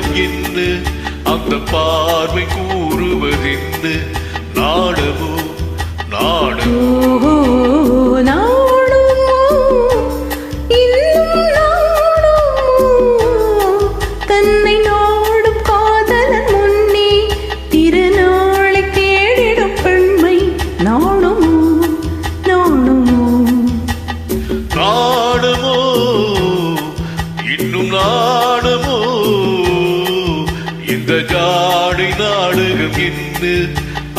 நாடகம் என்ன அந்த பார்வை கூறுவதென்ன நாடமோ நாடமோ தன்னை நாடும் காதலன் முன்னே திருநாளை தேடிடும் பெண்மை நாடுமோ நாடுமோ நாடமோ இன்னும் நாடமோ இந்த ஜாடை நாடகம் என்ன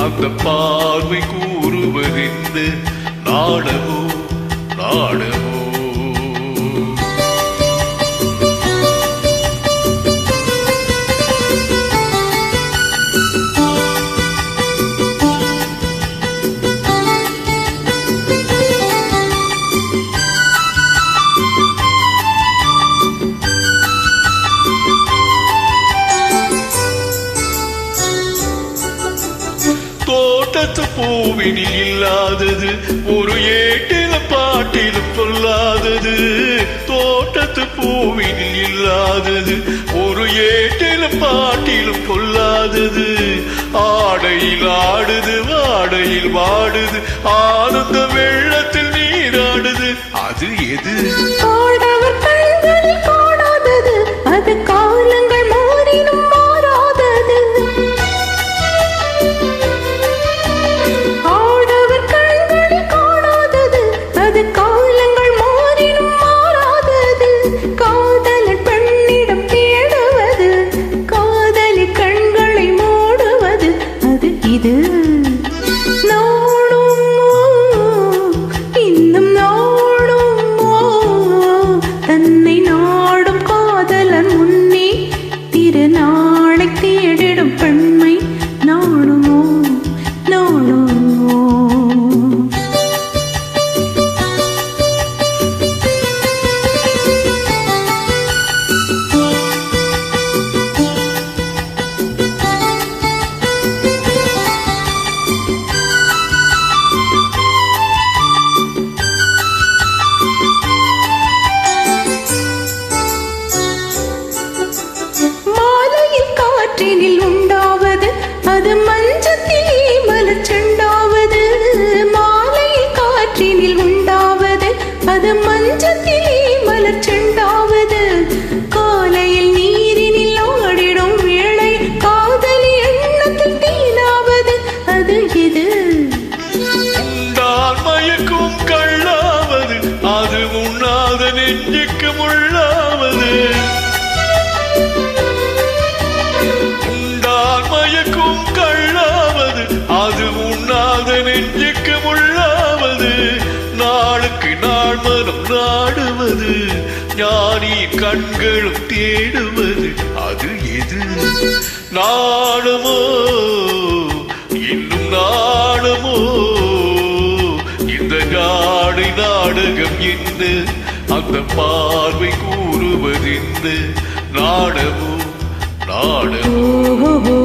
அந்த பார்வை கூறுவதென்ன நாடமோ நாடமோ தோட்டத்து பூவினில் இல்லாதது ஒரு ஏட்டிலும் பாட்டிலும் சொல்லாதது தோட்டத்து பூவினில் இல்லாதது ஒரு ஏட்டிலும் பாட்டிலும் சொல்லாதது ஆடையில் ஆடுது வாடையில் வாடுது ஆனந்த வெள்ளத்தில் நீராடுது அது எது அது காலங்கள் மாறினும் மாறாதது ஆடவர் கண்களில் காணாதது அது காலங்கள் மாறினும் மாறாதது காதலன் பெண்ணிடம் தேடுவது காதலி கண்களை மூடுவது அது இது இன்னும் நாடுமோ தன்னை நாடும் காதலன் முன்னே திருநாளை தேடிடும் பெண்மை நாடுமோ நாடுமோ காற்றினில் உண்டாவது அது மஞ்சத்திலே மலர் செண்டாவது மாலையில் காற்றினில் உண்டாவது அது மஞ்சத்திலே மலர் செண்டாவது காலையில் நீரினில் ஆடிடும் வேளை காதலி எண்ணத்தில் தீனாவது அது இது உண்டால் மயக்கும் கள்ளாவது அது உண்ணாத நெஞ்சுக்கு முள்ளாவது மயக்கும் கள்ளாவது அது உண்ணாத நெஞ்சுக்கு முள்ளாவது நாளுக்கு நாள் மனம் நாடுவது ஞானி கண்களும் தேடுவது அது எது நாடுமோ இன்னும் நாடுமோ இந்த ஜாடை நாடகம் என்ன அந்த பார்வை கூறுவதென்ன நாடமோ நாடமோ